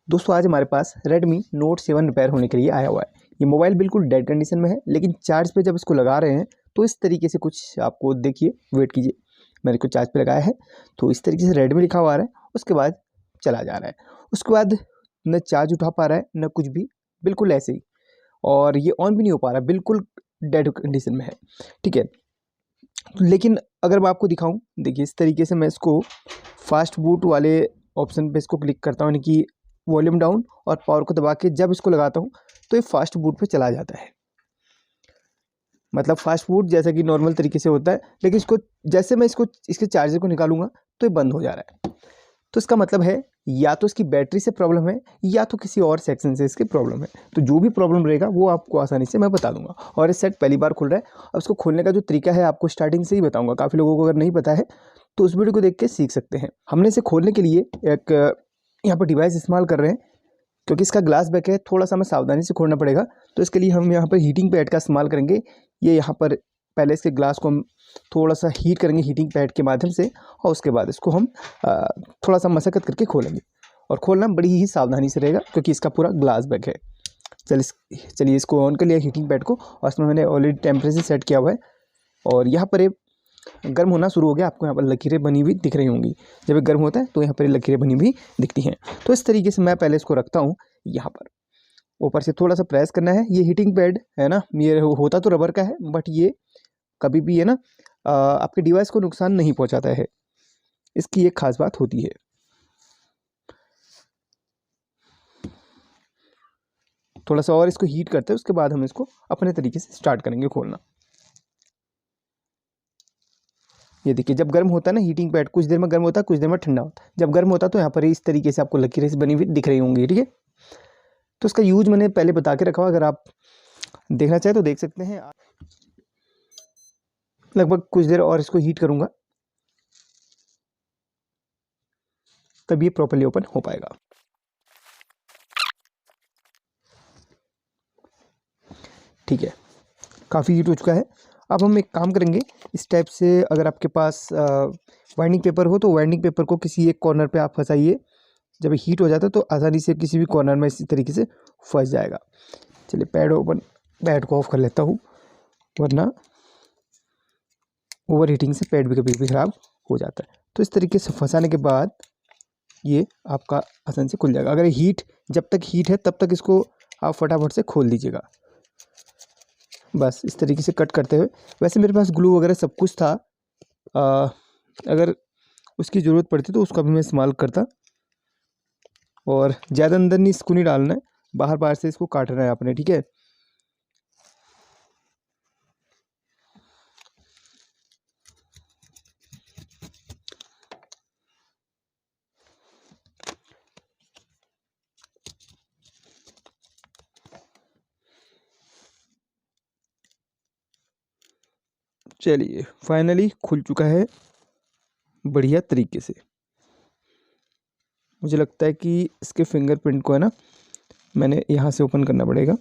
दोस्तों आज हमारे पास Redmi Note 7 रिपेयर होने के लिए आया हुआ है। ये मोबाइल बिल्कुल डेड कंडीशन में है, लेकिन चार्ज पे जब इसको लगा रहे हैं तो इस तरीके से कुछ आपको देखिए, वेट कीजिए, मैंने इसको चार्ज पे लगाया है तो इस तरीके से Redmi लिखा हुआ आ रहा है। उसके बाद चला जा रहा है, उसके बाद न चार्ज उठा पा रहा है न कुछ भी, बिल्कुल ऐसे ही। और ये ऑन भी नहीं हो पा रहा, बिल्कुल डेड कंडीशन में है, ठीक है। लेकिन अगर मैं आपको दिखाऊं, देखिए इस तरीके से मैं इसको फास्ट बूट वाले ऑप्शन पे इसको क्लिक करता हूँ, यानी कि वॉल्यूम डाउन और पावर को दबा के जब इसको लगाता हूँ तो ये फास्ट बूट पे चला जाता है। मतलब फास्ट बूट जैसा कि नॉर्मल तरीके से होता है, लेकिन इसको जैसे मैं इसके चार्जर को निकालूंगा तो ये बंद हो जा रहा है। तो इसका मतलब है या तो इसकी बैटरी से प्रॉब्लम है या तो किसी और सेक्शन से इसकी प्रॉब्लम है। तो जो भी प्रॉब्लम रहेगा वो आपको आसानी से मैं बता दूंगा। और ये सेट पहली बार खुल रहा है, अब इसको खोलने का जो तरीका है आपको स्टार्टिंग से ही बताऊंगा। काफ़ी लोगों को अगर नहीं पता है तो उस वीडियो को देख के सीख सकते हैं। हमने इसे खोलने के लिए एक यहाँ पर डिवाइस इस्तेमाल कर रहे हैं, क्योंकि इसका ग्लास बैक है, थोड़ा सा हमें सावधानी से खोलना पड़ेगा। तो इसके लिए हम यहाँ पर हीटिंग पैड का इस्तेमाल करेंगे। ये यहाँ पर पहले इसके ग्लास को हम थोड़ा सा हीट करेंगे हीटिंग पैड के माध्यम से, और उसके बाद इसको हम थोड़ा सा मशक्कत करके खोलेंगे। और खोलना बड़ी ही सावधानी से रहेगा क्योंकि इसका पूरा ग्लास बैक है। चलिए इसको ऑन कर लिया हीटिंग पैड को, और इसमें मैंने ऑलरेडी टेम्परेचर सेट किया हुआ है। और यहाँ पर ये गर्म होना शुरू हो गया, आपको यहाँ पर लकीरें बनी हुई दिख रही होंगी। जब ये गर्म होता है तो यहाँ पर लकीरें बनी हुई दिखती हैं। तो इस तरीके से मैं पहले इसको रखता हूँ यहाँ पर, ऊपर से थोड़ा सा प्रेस करना है। ये हीटिंग पैड है ना, ये होता तो रबर का है, बट ये कभी भी है ना आपके डिवाइस को नुकसान नहीं पहुँचाता है, इसकी एक खास बात होती है। थोड़ा सा और इसको हीट करते हैं, उसके बाद हम इसको अपने तरीके से स्टार्ट करेंगे खोलना। ये देखिए, जब गर्म होता है ना हीटिंग पैड, कुछ देर में गर्म होता है, कुछ देर में ठंडा होता है। जब गर्म होता है तो यहाँ पर इस तरीके से आपको लकीरें बनी हुई दिख रही होंगी, ठीक है। तो इसका यूज मैंने पहले बता के रखा हुआ, अगर आप देखना चाहें तो देख सकते हैं। लगभग कुछ देर और इसको हीट करूँगा, तब ये प्रॉपर्ली ओपन हो पाएगा। ठीक है, काफ़ी हीट हो चुका है। अब हम एक काम करेंगे, इस टाइप से अगर आपके पास वाइंडिंग पेपर हो तो वाइंडिंग पेपर को किसी एक कॉर्नर पे आप फंसाइए। जब हीट हो जाता है तो आसानी से किसी भी कॉर्नर में इसी तरीके से फंस जाएगा। चलिए पैड को ऑफ कर लेता हूँ, वरना ओवर हीटिंग से पैड भी कभी कभी ख़राब हो जाता है। तो इस तरीके से फंसाने के बाद ये आपका आसानी से खुल जाएगा। अगर जब तक हीट है तब तक इसको आप फटाफट से खोल दीजिएगा, बस इस तरीके से कट करते हुए। वैसे मेरे पास ग्लू वगैरह सब कुछ था, अगर उसकी ज़रूरत पड़ती तो उसका भी मैं इस्तेमाल करता। और ज़्यादा अंदर नहीं इसको नहीं डालना है, बाहर बाहर से इसको काटना है आपने, ठीक है। चलिए फाइनली खुल चुका है बढ़िया तरीके से। मुझे लगता है कि इसके फिंगरप्रिंट को है ना, मैंने यहाँ से ओपन करना पड़ेगा।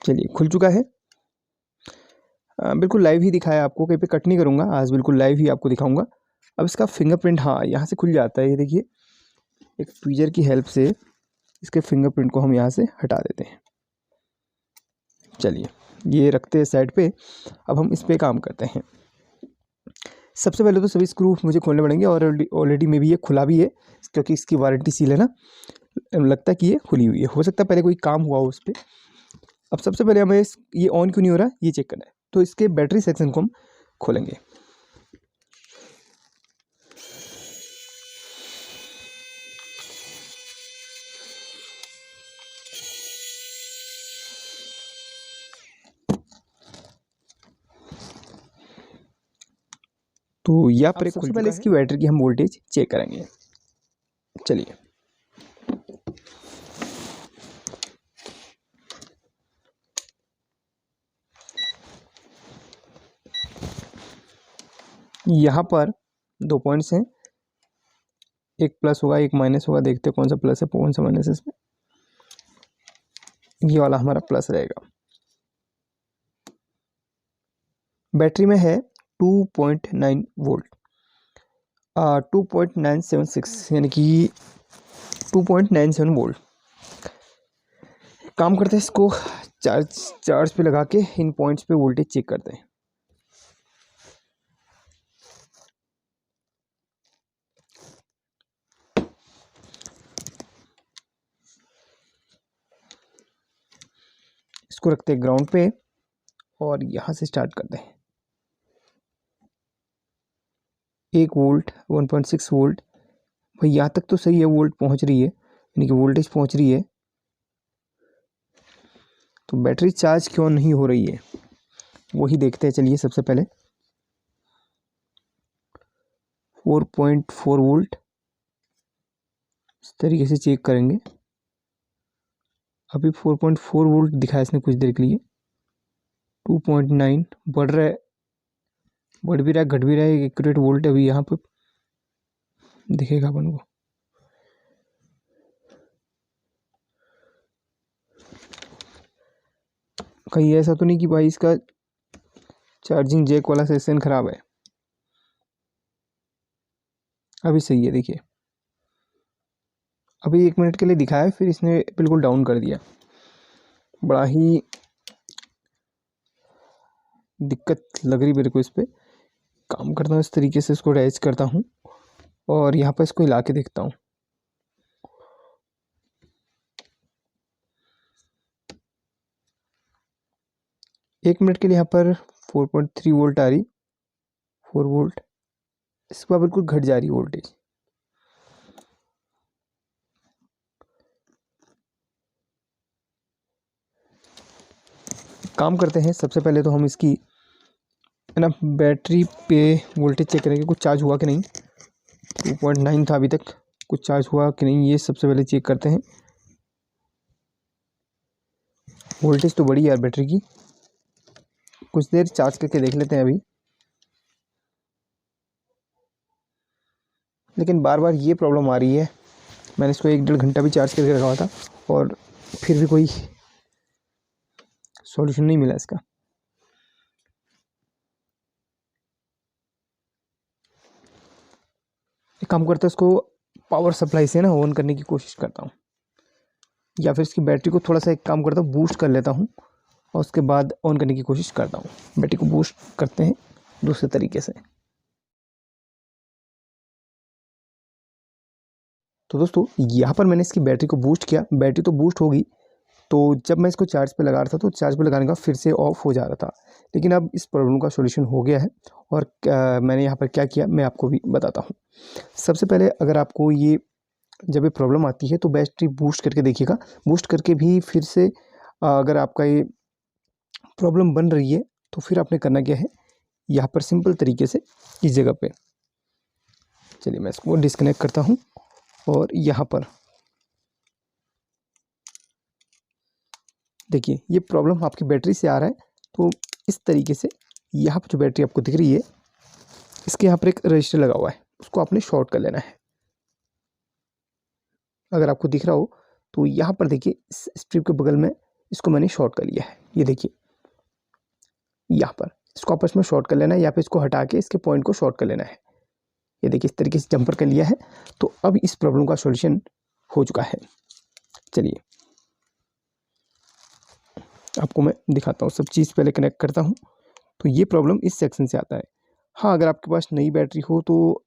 चलिए खुल चुका है, बिल्कुल लाइव ही दिखाया आपको, कहीं पे कट नहीं करूँगा आज, बिल्कुल लाइव ही आपको दिखाऊंगा। अब इसका फिंगरप्रिंट, हाँ यहाँ से खुल जाता है, ये देखिए एक ट्वीजर की हेल्प से इसके फिंगरप्रिंट को हम यहाँ से हटा देते हैं। चलिए ये रखते हैं साइड पे, अब हम इस पे काम करते हैं। सबसे पहले तो सभी स्क्रू मुझे खोलने पड़ेंगे, और ऑलरेडी में भी ये खुला भी है क्योंकि इसकी वारंटी सील है ना, लगता है कि ये खुली हुई है। हो सकता है पहले कोई काम हुआ हो उस पर। अब सबसे पहले हमें ये ऑन क्यों नहीं हो रहा है ये चेक करना है, तो इसके बैटरी सेक्शन को हम खोलेंगे। तो यहाँ पर सबसे पहले इसकी बैटरी की हम वोल्टेज चेक करेंगे। चलिए यहाँ पर 2 पॉइंट्स हैं, एक प्लस होगा एक माइनस होगा। देखते हैं कौन सा प्लस है कौन सा माइनस है इसमें। ये वाला हमारा प्लस रहेगा। बैटरी में है 2.9 वोल्ट, 2.976 यानी कि 2.97 वोल्ट। काम करते हैं, इसको चार्ज पे लगा के इन पॉइंट्स पे वोल्टेज चेक करते हैं। इसको रखते हैं ग्राउंड पे और यहाँ से स्टार्ट करते हैं। 1 वोल्ट, 1.6 वोल्ट, भाई यहाँ तक तो सही है, वोल्ट पहुँच रही है, यानी कि वोल्टेज पहुँच रही है। तो बैटरी चार्ज क्यों नहीं हो रही है वही देखते हैं। चलिए सबसे पहले 4.4 वोल्ट इस तरीके से चेक करेंगे। अभी 4.4 वोल्ट दिखाया इसने कुछ देर के लिए। 2.9 बढ़ रहा है, बढ़ भी रहा है, घट भी रहा है, एक्यूरेट वोल्ट अभी यहाँ पे दिखेगा अपन को। कहीं ऐसा तो नहीं कि भाई इसका चार्जिंग जैक वाला सेक्शन खराब है? अभी सही है, देखिए अभी 1 मिनट के लिए दिखाया, फिर इसने बिल्कुल डाउन कर दिया। बड़ा ही दिक्कत लग रही मेरे को इस पर। काम करता हूँ इस तरीके से, इसको अटैच करता हूँ और यहाँ पर इसको हिला के देखता हूँ। एक मिनट के लिए यहाँ पर 4.3 वोल्ट आ रही, 4 वोल्ट, इसके बाद बिल्कुल घट जा रही वोल्टेज। काम करते हैं, सबसे पहले तो हम इसकी है ना बैटरी पे वोल्टेज चेक करेंगे, कुछ चार्ज हुआ कि नहीं। 2.9 था अभी तक, कुछ चार्ज हुआ कि नहीं ये सबसे पहले चेक करते हैं। वोल्टेज तो बढ़ी यार बैटरी की, कुछ देर चार्ज करके देख लेते हैं अभी। लेकिन बार बार ये प्रॉब्लम आ रही है। मैंने इसको 1-1.5 घंटा भी चार्ज करके रखा हुआ था और फिर भी कोई सॉल्यूशन नहीं मिला इसका। एक काम करता है, इसको पावर सप्लाई से ना ऑन करने की कोशिश करता हूँ, या फिर इसकी बैटरी को थोड़ा सा एक काम करता हूँ बूस्ट कर लेता हूँ और उसके बाद ऑन करने की कोशिश करता हूँ। बैटरी को बूस्ट करते हैं दूसरे तरीके से। तो दोस्तों यहाँ पर मैंने इसकी बैटरी को बूस्ट किया, बैटरी तो बूस्ट होगी। तो जब मैं इसको चार्ज पे लगा रहा था तो चार्ज पे लगाने का फिर से ऑफ हो जा रहा था। लेकिन अब इस प्रॉब्लम का सॉल्यूशन हो गया है और मैंने यहाँ पर क्या किया मैं आपको भी बताता हूँ। सबसे पहले अगर आपको ये जब ये प्रॉब्लम आती है तो बैटरी बूस्ट करके देखिएगा। बूस्ट करके भी फिर से अगर आपका ये प्रॉब्लम बन रही है तो फिर आपने करना क्या है, यहाँ पर सिंपल तरीके से इस जगह पे, चलिए मैं इसको डिस्कनेक्ट करता हूँ और यहाँ पर देखिए ये प्रॉब्लम आपकी बैटरी से आ रहा है। तो इस तरीके से यहाँ पर जो बैटरी आपको दिख रही है इसके यहाँ पर एक रजिस्टर लगा हुआ है, उसको आपने शॉर्ट कर लेना है। अगर आपको दिख रहा हो तो यहाँ पर देखिए इस स्ट्रिप के बगल में इसको मैंने शॉर्ट कर लिया है। ये देखिए यहाँ पर इसको आपस में शॉर्ट कर लेना है, या फिर इसको हटा के इसके पॉइंट को शॉर्ट कर लेना है। ये देखिए इस तरीके से जंपर कर लिया है। तो अब इस प्रॉब्लम का सॉल्यूशन हो चुका है। चलिए आपको मैं दिखाता हूँ, सब चीज़ पहले कनेक्ट करता हूँ। तो ये प्रॉब्लम इस सेक्शन से आता है। हाँ अगर आपके पास नई बैटरी हो तो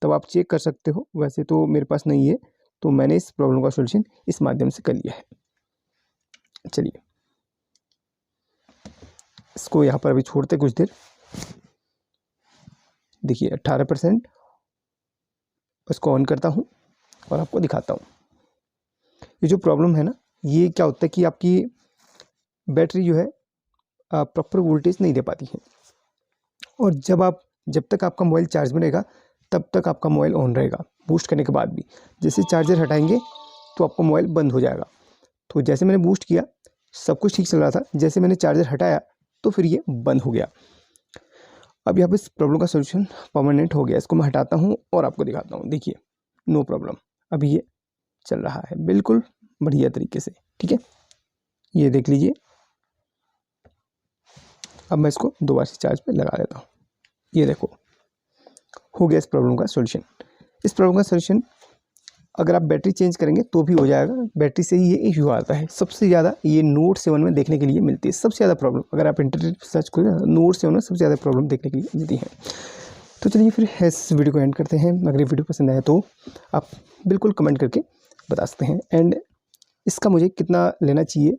तब आप चेक कर सकते हो, वैसे तो मेरे पास नहीं है तो मैंने इस प्रॉब्लम का सॉल्यूशन इस माध्यम से कर लिया है। चलिए इसको यहाँ पर अभी छोड़ते कुछ देर। देखिए 18%, इसको ऑन करता हूँ और आपको दिखाता हूँ। ये जो प्रॉब्लम है ना, ये क्या होता है कि आपकी बैटरी जो है प्रॉपर वोल्टेज नहीं दे पाती है, और जब तक आपका मोबाइल चार्ज में रहेगा तब तक आपका मोबाइल ऑन रहेगा बूस्ट करने के बाद भी। जैसे चार्जर हटाएंगे तो आपका मोबाइल बंद हो जाएगा। तो जैसे मैंने बूस्ट किया सब कुछ ठीक चल रहा था, जैसे मैंने चार्जर हटाया तो फिर ये बंद हो गया। अब यहाँ पे इस प्रॉब्लम का सॉल्यूशन परमानेंट हो गया। इसको मैं हटाता हूँ और आपको दिखाता हूँ। देखिए नो प्रॉब्लम, अभी ये चल रहा है बिल्कुल बढ़िया तरीके से। ठीक है, ये देख लीजिए अब मैं इसको दोबारा से चार्ज पे लगा देता हूँ। ये देखो हो गया इस प्रॉब्लम का सॉल्यूशन। इस प्रॉब्लम का सॉल्यूशन अगर आप बैटरी चेंज करेंगे तो भी हो जाएगा, बैटरी से ही ये इशू आता है। सबसे ज़्यादा ये नोट 7 में देखने के लिए मिलती है सबसे ज़्यादा प्रॉब्लम। अगर आप इंटरनेट पर सर्च करें नोट 7 में सबसे ज़्यादा प्रॉब्लम देखने के लिए मिलती है। तो चलिए फिर इस वीडियो को एंड करते हैं। अगर ये वीडियो पसंद आया तो आप बिल्कुल कमेंट करके बता सकते हैं, एंड इसका मुझे कितना लेना चाहिए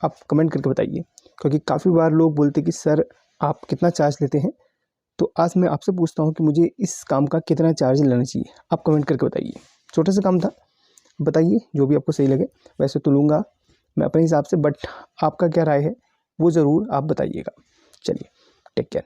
आप कमेंट करके बताइए, क्योंकि काफ़ी बार लोग बोलते कि सर आप कितना चार्ज लेते हैं। तो आज मैं आपसे पूछता हूँ कि मुझे इस काम का कितना चार्ज लेना चाहिए, आप कमेंट करके बताइए। छोटा सा काम था, बताइए जो भी आपको सही लगे। वैसे तो लूँगा मैं अपने हिसाब से, बट आपका क्या राय है वो ज़रूर आप बताइएगा। चलिए, टेक केयर।